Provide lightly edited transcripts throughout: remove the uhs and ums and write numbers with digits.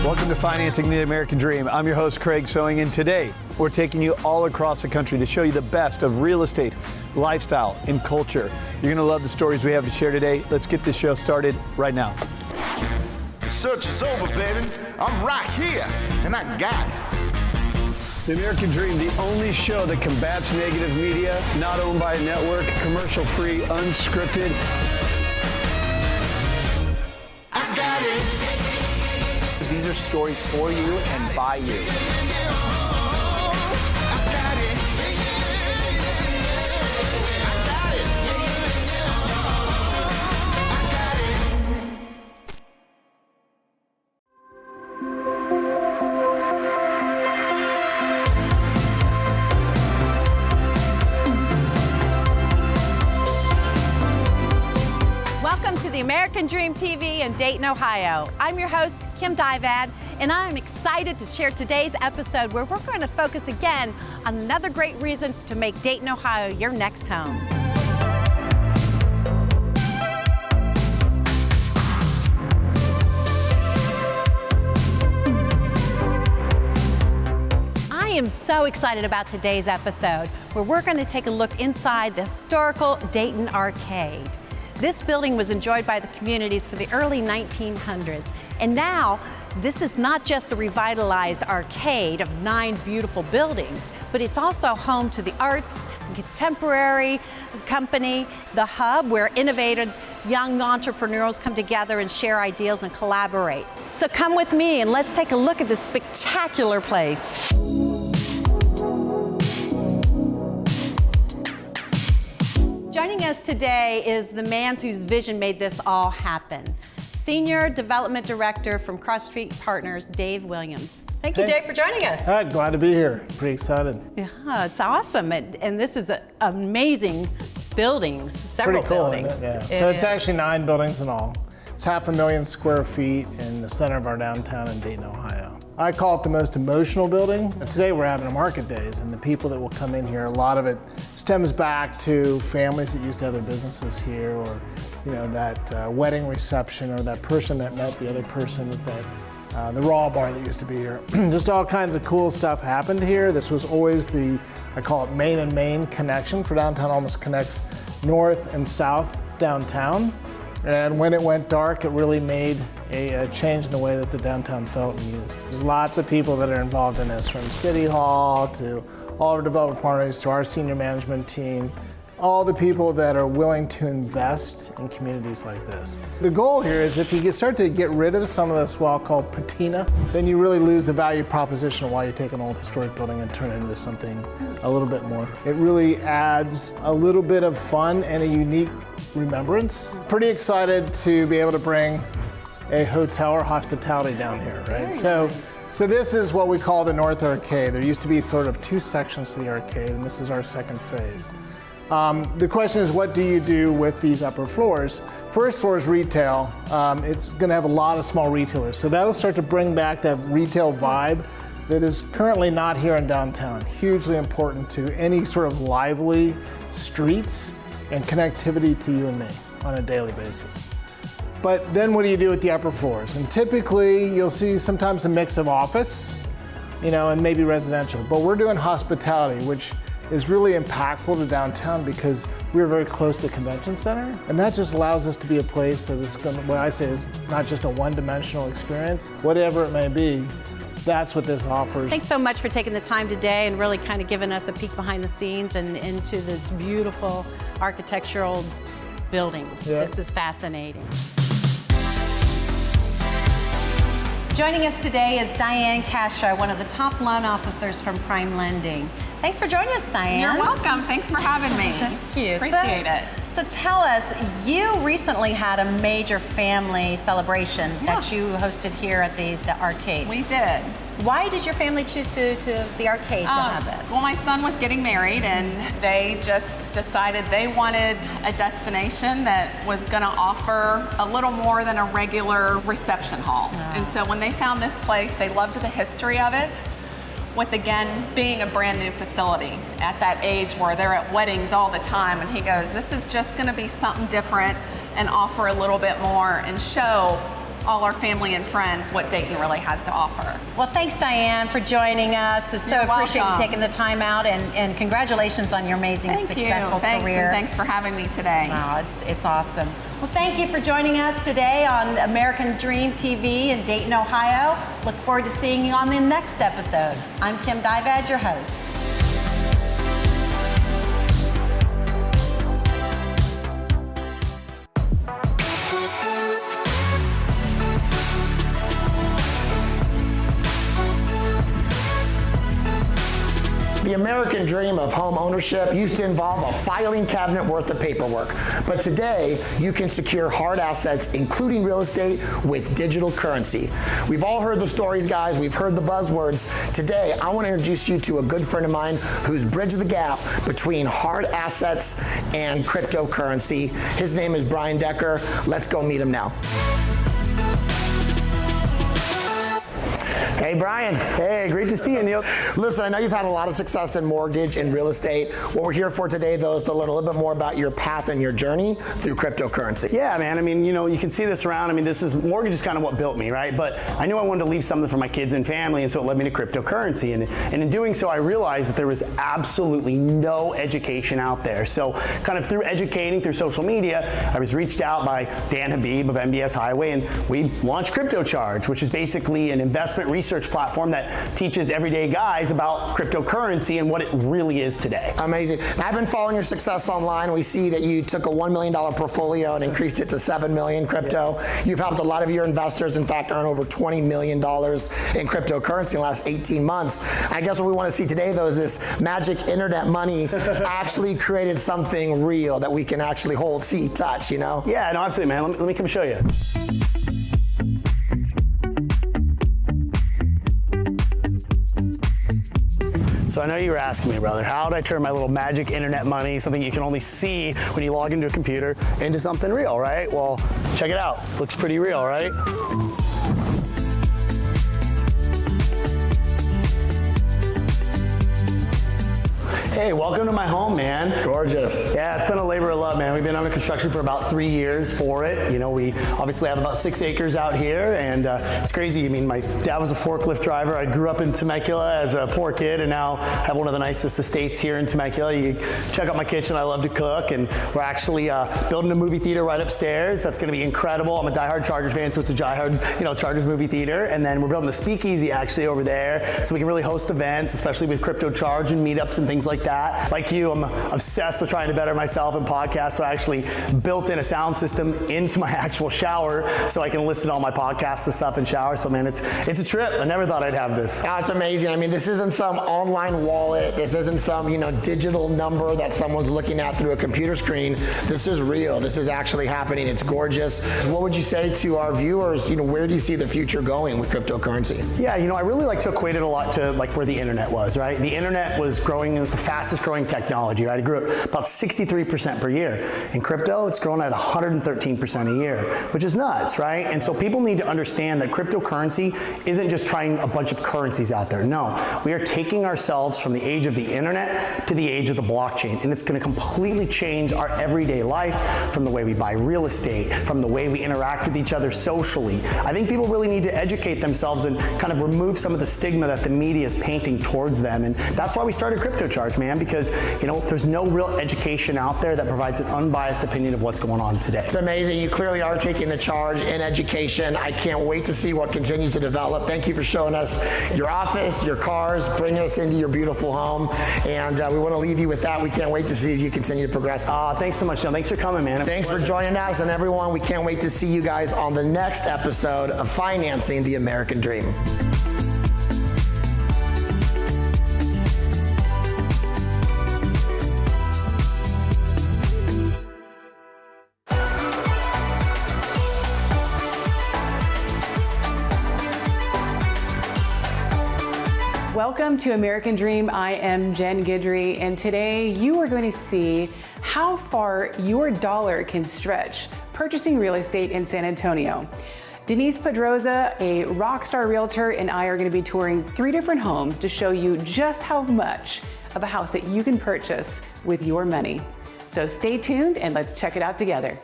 Welcome to Financing the American Dream. I'm your host, Craig Sewing, and today we're taking you all across the country to show you the best of real estate, lifestyle, and culture. You're going to love the stories we have to share today. Let's get this show started right now. The search is over, baby. I'm right here, and I got it. The American Dream, the only show that combats negative media, not owned by a network, commercial-free, unscripted. I got it. These are stories for you and by you. Welcome to the American Dream TV in Dayton, Ohio. I'm your host, Kim Divad, and I'm excited to share today's episode where we're going to focus again on another great reason to make Dayton, Ohio your next home. I am so excited about today's episode where we're going to take a look inside the historical Dayton Arcade. This building was enjoyed by the communities for the early 1900s, and now this is not just a revitalized arcade of 9 beautiful buildings, but it's also home to the arts, contemporary company, the hub where innovative young entrepreneurs come together and share ideas and collaborate. So come with me and let's take a look at this spectacular place. Joining us today is the man whose vision made this all happen. Senior Development Director from Cross Street Partners, Dave Williams. Thank you, Dave, for joining us. All right, glad to be here. Pretty excited. Yeah, it's awesome. And this is amazing buildings, several Pretty cool, buildings. Isn't it? Yeah. So it's actually 9 buildings in all. It's 500,000 square feet in the center of our downtown in Dayton, Ohio. I call it the most emotional building. And today we're having a market days, and the people that will come in here, a lot of it stems back to families that used to have their businesses here, or that wedding reception, or that person that met the other person at that the raw bar that used to be here. Just all kinds of cool stuff happened here. This was always I call it main and main connection for downtown. Almost connects north and south downtown. And when it went dark, it really made a change in the way that the downtown felt and used. There's lots of people that are involved in this, from City Hall to all our developer partners to our senior management team, all the people that are willing to invest in communities like this. The goal here is if you start to get rid of some of this, what I'll call patina, then you really lose the value proposition of why you take an old historic building and turn it into something a little bit more. It really adds a little bit of fun and a unique remembrance. Pretty excited to be able to bring a hotel or hospitality down here, right? So this is what we call the North Arcade. There used to be sort of 2 sections to the arcade, and this is our second phase. The question is, what do you do with these upper floors? First floor is retail. It's gonna have a lot of small retailers, so that'll start to bring back that retail vibe that is currently not here in downtown. Hugely important to any sort of lively streets and connectivity to you and me on a daily basis. But then what do you do with the upper floors? And typically you'll see sometimes a mix of office, and maybe residential. But we're doing hospitality, which is really impactful to downtown because we're very close to the convention center. And that just allows us to be a place that is what I say is not just a one-dimensional experience, whatever it may be. That's what this offers. Thanks so much for taking the time today and really kind of giving us a peek behind the scenes and into this beautiful architectural buildings. Yep. This is fascinating. Joining us today is Diane Castro, one of the top loan officers from Prime Lending. Thanks for joining us, Diane. You're welcome. Thanks for having me. Thank you. Appreciate it. So tell us, you recently had a major family celebration that you hosted here at the arcade. We did. Why did your family choose the arcade to have this? Well, my son was getting married, and they just decided they wanted a destination that was going to offer a little more than a regular reception hall. And so when they found this place, they loved the history of it, with, again, being a brand new facility at that age where they're at weddings all the time. And he goes, this is just going to be something different and offer a little bit more and show all our family and friends what Dayton really has to offer. Well, thanks, Diane, for joining us. It's so You're appreciate you welcome. taking the time out, and congratulations on your amazing, successful Thanks, career. and thanks for having me today. Wow, it's awesome. Well, thank you for joining us today on American Dream TV in Dayton, Ohio. Look forward to seeing you on the next episode. I'm Kim Divad, your host. The American dream of home ownership used to involve a filing cabinet worth of paperwork. But today, you can secure hard assets, including real estate, with digital currency. We've all heard the stories, guys. We've heard the buzzwords. Today, I want to introduce you to a good friend of mine who's bridged the gap between hard assets and cryptocurrency. His name is Brian Decker. Let's go meet him now. Hey, Brian. Hey, great to see you, Neil. Listen, I know you've had a lot of success in mortgage and real estate. What we're here for today, though, is to learn a little bit more about your path and your journey through cryptocurrency. Yeah, man. I mean, you know, you can see this around. I mean, mortgage is kind of what built me, right? But I knew I wanted to leave something for my kids and family, and so it led me to cryptocurrency. And in doing so, I realized that there was absolutely no education out there. So kind of through educating through social media, I was reached out by Dan Habib of MBS Highway, and we launched CryptoCharge, which is basically an investment research platform that teaches everyday guys about cryptocurrency and what it really is today. Amazing. Now, I've been following your success online. We see that you took a $1 million portfolio and increased it to $7 million crypto. Yeah. You've helped a lot of your investors, in fact, earn over $20 million in cryptocurrency in the last 18 months. I guess what we want to see today, though, is this magic internet money actually created something real that we can actually hold, see, touch, you know? Yeah, no, absolutely, man. Let me come show you. So I know you were asking me, brother, how did I turn my little magic internet money, something you can only see when you log into a computer, into something real, right? Well, check it out. Looks pretty real, right? Hey, welcome to my home, man. Gorgeous. Yeah, it's been a labor of love, man. We've been under construction for about 3 years for it. You know, we obviously have about 6 acres out here, and it's crazy. I mean, my dad was a forklift driver. I grew up in Temecula as a poor kid, and now have one of the nicest estates here in Temecula. You check out my kitchen. I love to cook, and we're actually building a movie theater right upstairs. That's going to be incredible. I'm a diehard Chargers fan, so it's a diehard, Chargers movie theater. And then we're building the speakeasy actually over there, so we can really host events, especially with CryptoCharge and meetups and things like that. Like you, I'm obsessed with trying to better myself in podcasts, so I actually built in a sound system into my actual shower so I can listen to all my podcasts and stuff in shower. So man, it's a trip. I never thought I'd have this. Oh, it's amazing. I mean, this isn't some online wallet. This isn't some, digital number that someone's looking at through a computer screen. This is real. This is actually happening. It's gorgeous. What would you say to our viewers? Where do you see the future going with cryptocurrency? Yeah, I really like to equate it a lot to like where the internet was, right? The internet was growing. It was the fastest growing technology, right? It grew at about 63% per year. In crypto, it's grown at 113% a year, which is nuts, right? And so people need to understand that cryptocurrency isn't just trying a bunch of currencies out there. No, we are taking ourselves from the age of the internet to the age of the blockchain, and it's going to completely change our everyday life, from the way we buy real estate, from the way we interact with each other socially. I think people really need to educate themselves and kind of remove some of the stigma that the media is painting towards them, and that's why we started CryptoCharge, man, because there's no real education out there that provides an unbiased opinion of what's going on today. It's amazing. You clearly are taking the charge in education. I can't wait to see what continues to develop. Thank you for showing us your office, your cars, bringing us into your beautiful home, and we want to leave you with that. We can't wait to see as you continue to progress. Thanks so much, Neil. Thanks for coming, man. Thanks for joining us, and everyone, we can't wait to see you guys on the next episode of Financing the American Dream. Welcome to American Dream. I am Jen Guidry, and today you are going to see how far your dollar can stretch purchasing real estate in San Antonio. Denise Pedroza, a rock star realtor, and I are going to be touring 3 different homes to show you just how much of a house that you can purchase with your money. So stay tuned and let's check it out together.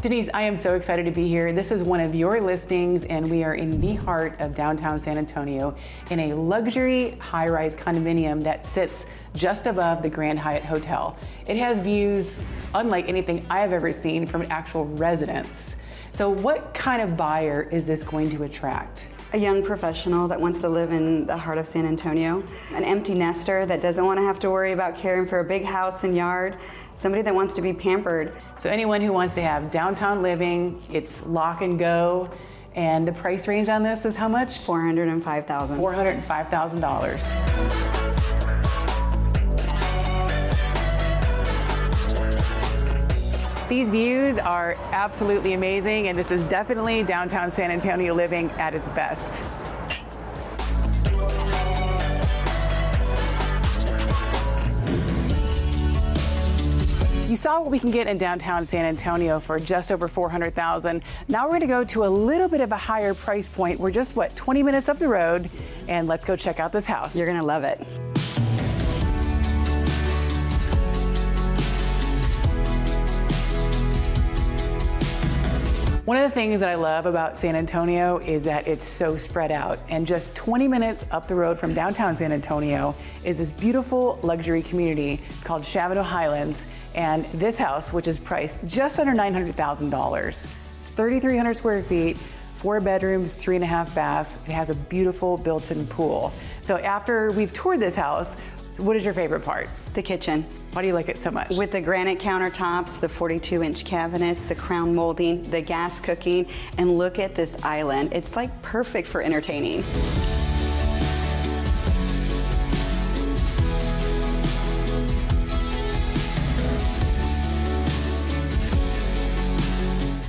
Denise, I am so excited to be here. This is one of your listings, and we are in the heart of downtown San Antonio in a luxury high-rise condominium that sits just above the Grand Hyatt Hotel. It has views unlike anything I have ever seen from an actual residence. So what kind of buyer is this going to attract? A young professional that wants to live in the heart of San Antonio, an empty nester that doesn't want to have to worry about caring for a big house and yard, somebody that wants to be pampered. So anyone who wants to have downtown living, it's lock and go, and the price range on this is how much? $405,000. $405,000. These views are absolutely amazing, and this is definitely downtown San Antonio living at its best. You saw what we can get in downtown San Antonio for just over $400,000. Now we're going to go to a little bit of a higher price point. We're just, 20 minutes up the road, and let's go check out this house. You're going to love it. One of the things that I love about San Antonio is that it's so spread out, and just 20 minutes up the road from downtown San Antonio is this beautiful luxury community. It's called Shavano Highlands, and this house, which is priced just under $900,000, it's 3,300 square feet, 4 bedrooms, 3.5 baths. It has a beautiful built-in pool. So after we've toured this house, what is your favorite part? The kitchen. Why do you like it so much? With the granite countertops, the 42-inch cabinets, the crown molding, the gas cooking, and look at this island. It's like perfect for entertaining.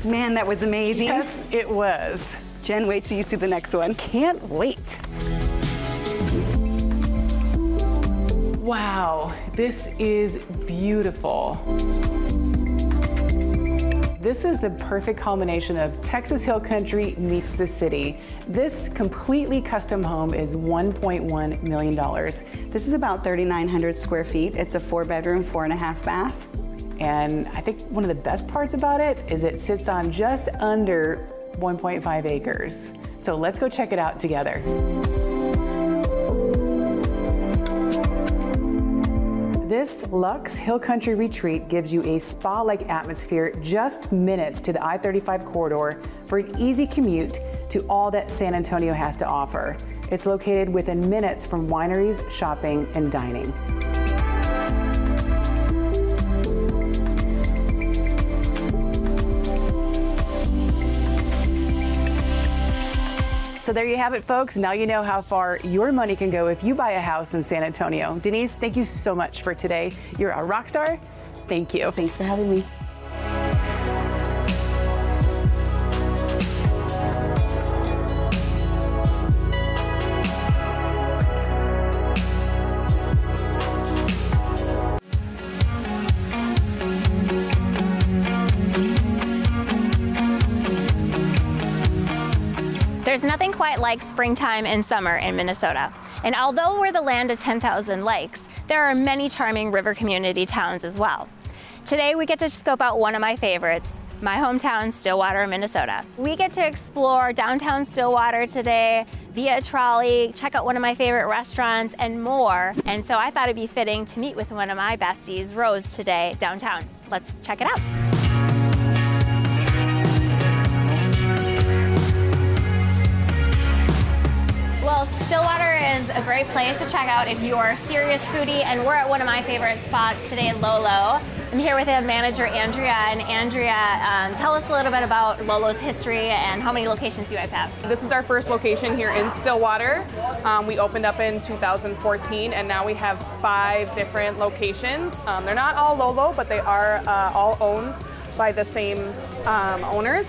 Man, that was amazing. Yes, it was. Jen, wait till you see the next one. Can't wait. Wow, this is beautiful. This is the perfect culmination of Texas Hill Country meets the city. This completely custom home is $1.1 million. This is about 3,900 square feet. It's a 4-bedroom, 4.5 bath. And I think one of the best parts about it is it sits on just under 1.5 acres. So let's go check it out together. This Luxe Hill Country Retreat gives you a spa-like atmosphere just minutes to the I-35 corridor for an easy commute to all that San Antonio has to offer. It's located within minutes from wineries, shopping, and dining. So there you have it, folks. Now you know how far your money can go if you buy a house in San Antonio. Denise, thank you so much for today. You're a rock star. Thank you. Thanks for having me. There's nothing quite like springtime and summer in Minnesota. And although we're the land of 10,000 lakes, there are many charming river community towns as well. Today we get to scope out one of my favorites, my hometown, Stillwater, Minnesota. We get to explore downtown Stillwater today via a trolley, check out one of my favorite restaurants, and more. And so I thought it'd be fitting to meet with one of my besties, Rose, today downtown. Let's check it out. Well, Stillwater is a great place to check out if you are a serious foodie, and we're at one of my favorite spots today, Lolo. I'm here with the manager, Andrea, and Andrea, tell us a little bit about Lolo's history and how many locations you guys have. This is our first location here in Stillwater. We opened up in 2014, and now we have 5 different locations. They're not all Lolo, but they are all owned by the same owners,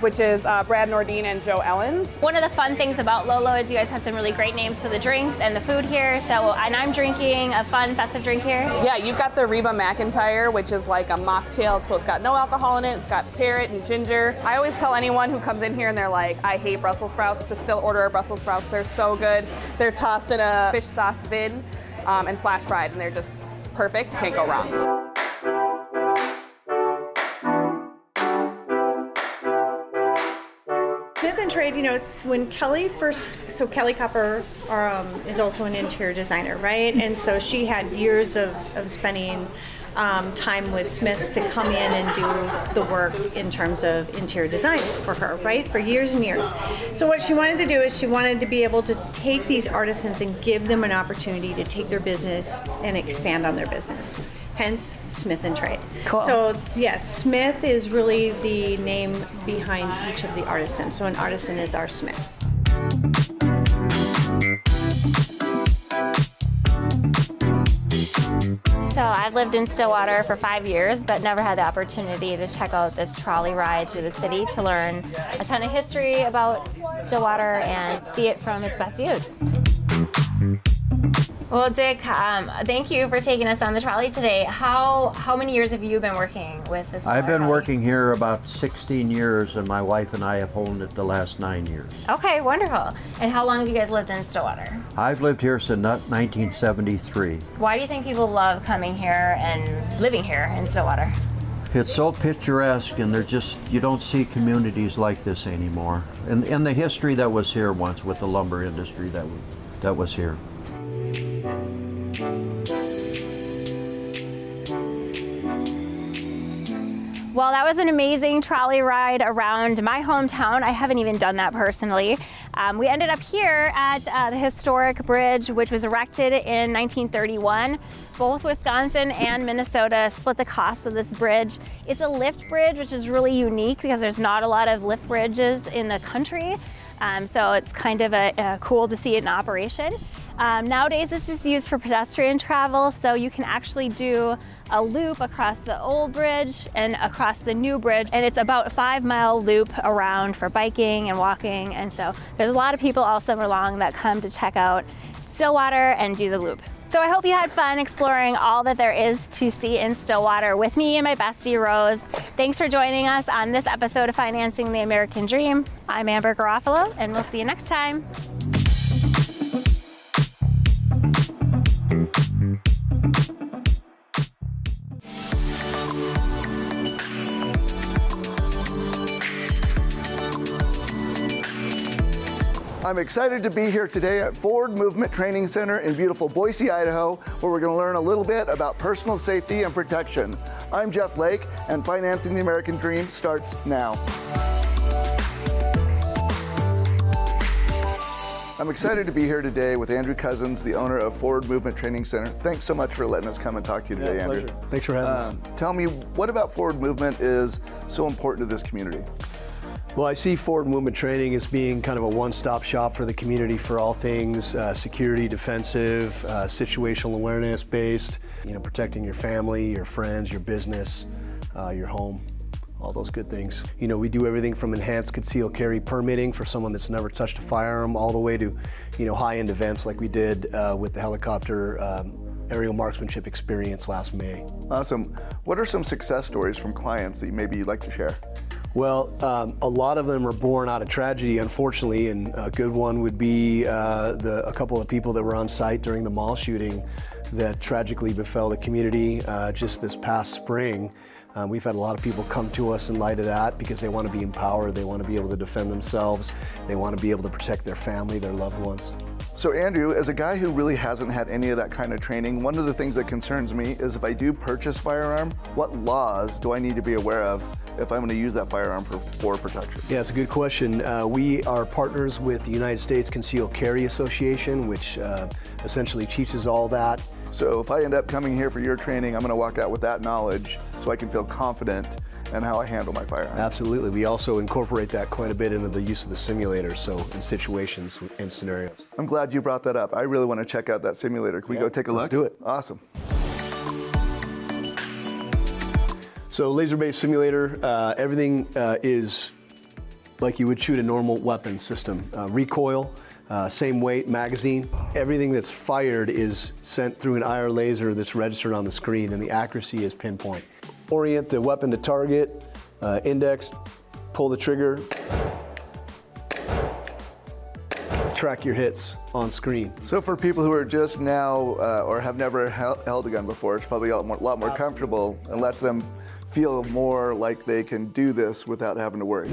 which is Brad Nordine and Joe Ellens. One of the fun things about Lolo is you guys have some really great names for the drinks and the food here. So, and I'm drinking a fun festive drink here. Yeah, you've got the Reba McEntire, which is like a mocktail, so it's got no alcohol in it. It's got carrot and ginger. I always tell anyone who comes in here and they're like, I hate Brussels sprouts, to still order our Brussels sprouts. They're so good. They're tossed in a fish sauce vid and flash fried, and they're just perfect. Can't go wrong. Smith and Trade, you know, when Kelly so Kelly Copper is also an interior designer, right? And so she had years of spending time with Smiths to come in and do the work in terms of interior design for her, right? For years and years. So what she wanted to do is she wanted to be able to take these artisans and give them an opportunity to take their business and expand on their business. Hence, Smith and Trade. Cool. So yes, Smith is really the name behind each of the artisans. So an artisan is our Smith. So I've lived in Stillwater for 5 years, but never had the opportunity to check out this trolley ride through the city to learn a ton of history about Stillwater and see it from its best views. Well, Dick, thank you for taking us on the trolley today. How many years have you been working with this? I've been working here about 16 years, and my wife and I have owned it the last 9 years. Okay, wonderful. And how long have you guys lived in Stillwater? I've lived here since 1973. Why do you think people love coming here and living here in Stillwater? It's so picturesque, and you don't see communities like this anymore. And the history that was here once with the lumber industry that was here. Well, that was an amazing trolley ride around my hometown. I haven't even done that personally. We ended up here at the historic bridge, which was erected in 1931. Both Wisconsin and Minnesota split the cost of this bridge. It's a lift bridge, which is really unique because there's not a lot of lift bridges in the country. So it's kind of cool to see it in operation. Nowadays, it's just used for pedestrian travel, so you can actually do a loop across the old bridge and across the new bridge, and it's about a 5-mile loop around for biking and walking, and so there's a lot of people all summer long that come to check out Stillwater and do the loop. So I hope you had fun exploring all that there is to see in Stillwater with me and my bestie Rose. Thanks for joining us on this episode of Financing the American Dream. I'm Amber Garofalo, and we'll see you next time. I'm excited to be here today at Forward Movement Training Center in beautiful Boise, Idaho, where we're going to learn a little bit about personal safety and protection. I'm Jeff Lake, and Financing the American Dream starts now. I'm excited to be here today with Andrew Cousins, the owner of Forward Movement Training Center. Thanks so much for letting us come and talk to you today, Andrew. Pleasure. Thanks for having us. Tell me, what about Forward Movement is so important to this community? Well, I see Forward Movement Training as being kind of a one-stop shop for the community for all things security, defensive, situational awareness based, protecting your family, your friends, your business, your home, all those good things. We do everything from enhanced concealed carry permitting for someone that's never touched a firearm all the way to, high-end events like we did with the helicopter aerial marksmanship experience last May. Awesome. What are some success stories from clients that maybe you'd like to share? Well, a lot of them are born out of tragedy, unfortunately, and a good one would be a couple of people that were on site during the mall shooting that tragically befell the community just this past spring. We've had a lot of people come to us in light of that because they want to be empowered, they want to be able to defend themselves, they want to be able to protect their family, their loved ones. So Andrew, as a guy who really hasn't had any of that kind of training, one of the things that concerns me is if I do purchase firearm, what laws do I need to be aware of if I'm going to use that firearm for protection? Yeah, it's a good question. We are partners with the United States Concealed Carry Association, which essentially teaches all that. So if I end up coming here for your training, I'm going to walk out with that knowledge so I can feel confident in how I handle my firearm. Absolutely. We also incorporate that quite a bit into the use of the simulator, so in situations and scenarios. I'm glad you brought that up. I really want to check out that simulator. Can we go take a look? Let's do it. Awesome. So laser-based simulator, everything is like you would shoot a normal weapon system. Recoil, same weight, magazine. Everything that's fired is sent through an IR laser that's registered on the screen, and the accuracy is pinpoint. Orient the weapon to target, index, pull the trigger, track your hits on screen. So for people who are just now or have never held a gun before, it's probably a lot more comfortable and lets them feel more like they can do this without having to worry.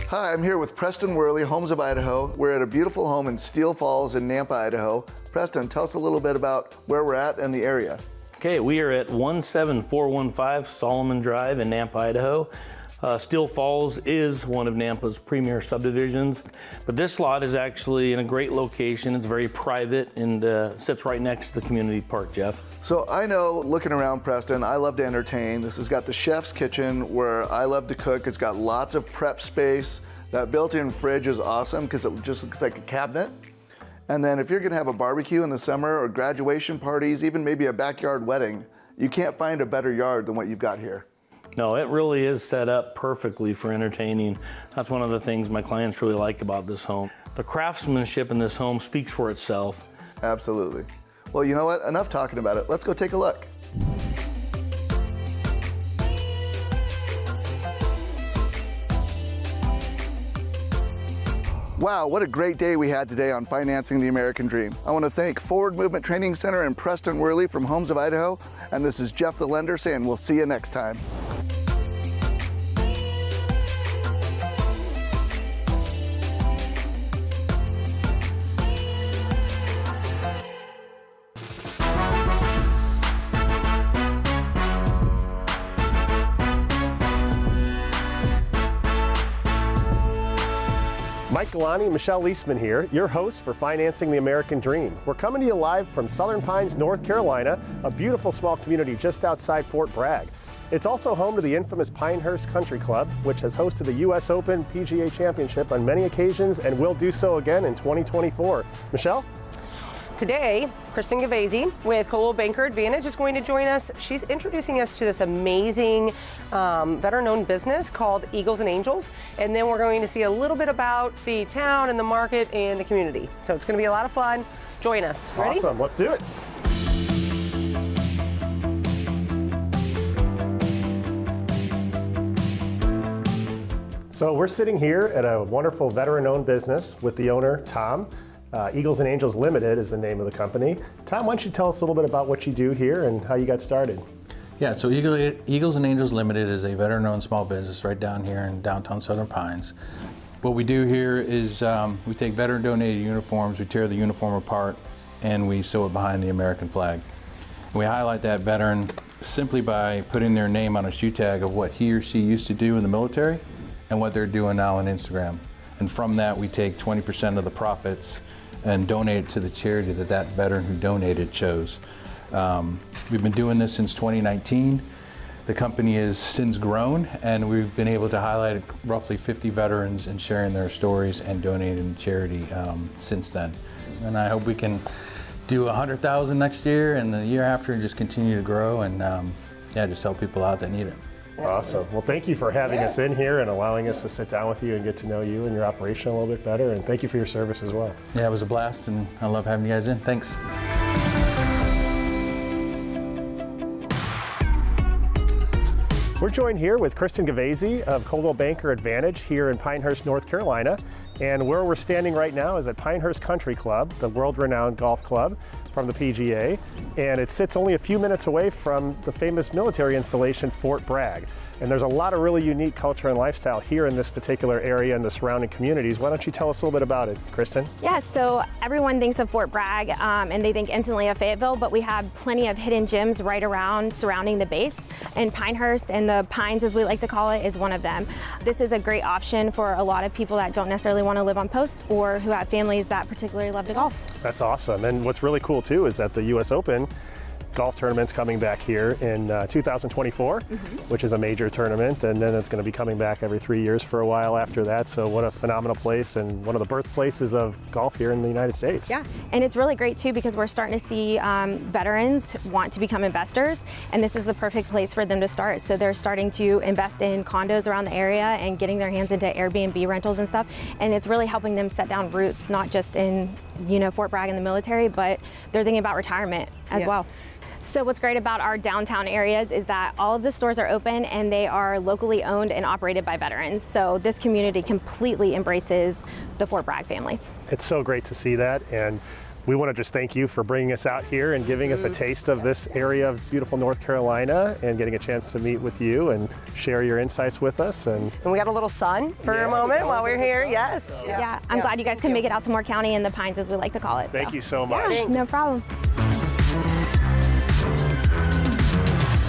Hi, I'm here with Preston Worley, Homes of Idaho. We're at a beautiful home in Steele Falls in Nampa, Idaho. Preston, tell us a little bit about where we're at and the area. Okay, we are at 17415 Solomon Drive in Nampa, Idaho. Steele Falls is one of Nampa's premier subdivisions, but this lot is actually in a great location. It's very private and sits right next to the community park, Jeff. So I know, looking around Preston, I love to entertain. This has got the chef's kitchen where I love to cook. It's got lots of prep space. That built-in fridge is awesome because it just looks like a cabinet. And then if you're gonna have a barbecue in the summer or graduation parties, even maybe a backyard wedding, you can't find a better yard than what you've got here. No, it really is set up perfectly for entertaining. That's one of the things my clients really like about this home. The craftsmanship in this home speaks for itself. Absolutely. Well, you know what? Enough talking about it. Let's go take a look. Wow, what a great day we had today on Financing the American Dream. I want to thank Forward Movement Training Center and Preston Worley from Homes of Idaho. And this is Jeff the Lender saying we'll see you next time. Mike Galani, Michelle Leisman here, your hosts for Financing the American Dream. We're coming to you live from Southern Pines, North Carolina, a beautiful small community just outside Fort Bragg. It's also home to the infamous Pinehurst Country Club, which has hosted the U.S. Open PGA Championship on many occasions and will do so again in 2024. Michelle? Today, Kristen Gavese with Coldwell Banker Advantage is going to join us. She's introducing us to this amazing veteran-owned business called Eagles and Angels, and then we're going to see a little bit about the town and the market and the community. So it's going to be a lot of fun. Join us. Ready? Awesome. Let's do it. So we're sitting here at a wonderful veteran-owned business with the owner, Tom. Eagles and Angels Limited is the name of the company. Tom, why don't you tell us a little bit about what you do here and how you got started? Yeah, so Eagles and Angels Limited is a veteran-owned small business right down here in downtown Southern Pines. What we do here is we take veteran-donated uniforms, we tear the uniform apart, and we sew it behind the American flag. We highlight that veteran simply by putting their name on a shoe tag of what he or she used to do in the military and what they're doing now on Instagram. And from that, we take 20% of the profits and donate it to the charity that veteran who donated chose. We've been doing this since 2019. The company has since grown, and we've been able to highlight roughly 50 veterans and sharing their stories and donating to charity since then. And I hope we can do 100,000 next year and the year after and just continue to grow and just help people out that need it. Awesome. Well, thank you for having us in here and allowing us to sit down with you and get to know you and your operation a little bit better. And thank you for your service as well. Yeah, it was a blast, and I love having you guys in. Thanks. We're joined here with Kristen Gavese of Coldwell Banker Advantage here in Pinehurst, North Carolina. And where we're standing right now is at Pinehurst Country Club, the world-renowned golf club from the PGA. And it sits only a few minutes away from the famous military installation, Fort Bragg. And there's a lot of really unique culture and lifestyle here in this particular area and the surrounding communities. Why don't you tell us a little bit about it, Kristen? Yeah, so everyone thinks of Fort Bragg and they think instantly of Fayetteville, but we have plenty of hidden gems right around surrounding the base. And Pinehurst, and the Pines as we like to call it, is one of them. This is a great option for a lot of people that don't necessarily want to live on post or who have families that particularly love to golf. That's awesome. And what's really cool too is that the U.S. Open golf tournament's coming back here in 2024, which is a major tournament, and then it's going to be coming back every 3 years for a while after that. So what a phenomenal place, and one of the birthplaces of golf here in the United States. Yeah, and it's really great too because we're starting to see veterans want to become investors, and this is the perfect place for them to start. So they're starting to invest in condos around the area and getting their hands into Airbnb rentals and stuff, and it's really helping them set down roots, not just in Fort Bragg in the military, but they're thinking about retirement as well. So what's great about our downtown areas is that all of the stores are open and they are locally owned and operated by veterans. So this community completely embraces the Fort Bragg families. It's so great to see that. And We want to just thank you for bringing us out here and giving us a taste of this area of beautiful North Carolina and getting a chance to meet with you and share your insights with us. And we got a little sun for a moment while we're here. Yes. Yeah, I'm glad you guys can make it out to Moore County and the Pines, as we like to call it. Thank you so much. Yeah, no problem.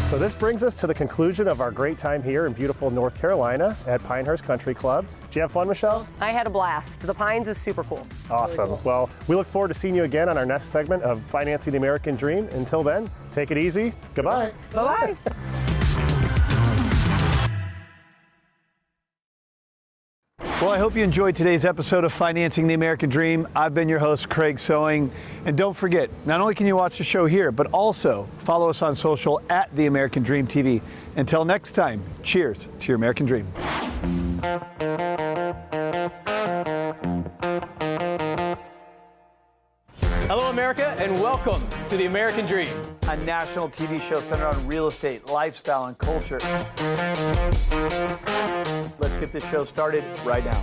So this brings us to the conclusion of our great time here in beautiful North Carolina at Pinehurst Country Club. Did you have fun, Michelle? I had a blast. The Pines is super cool. Awesome. Really cool. Well, we look forward to seeing you again on our next segment of Financing the American Dream. Until then, take it easy. Goodbye. Bye-bye. Well, I hope you enjoyed today's episode of Financing the American Dream. I've been your host, Craig Sewing. And don't forget, not only can you watch the show here, but also follow us on social at The American Dream TV. Until next time, cheers to your American Dream. Hello, America, and welcome to The American Dream, a national TV show centered on real estate, lifestyle, and culture. Let's get this show started right now.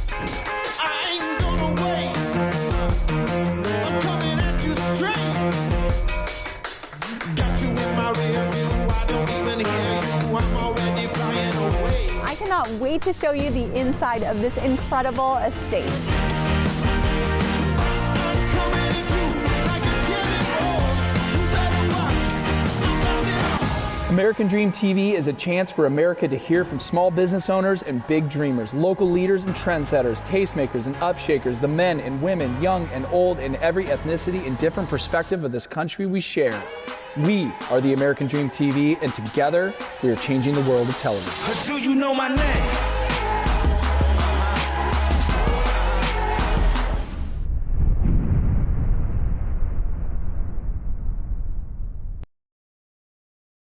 I ain't gonna wait. I'm coming at you straight. Got you in my rear view. I don't even hear you. I'm already flying away. I cannot wait to show you the inside of this incredible estate. American Dream TV is a chance for America to hear from small business owners and big dreamers, local leaders and trendsetters, tastemakers and upshakers, the men and women, young and old, in every ethnicity and different perspective of this country we share. We are the American Dream TV, and together we are changing the world of television. Do you know my name?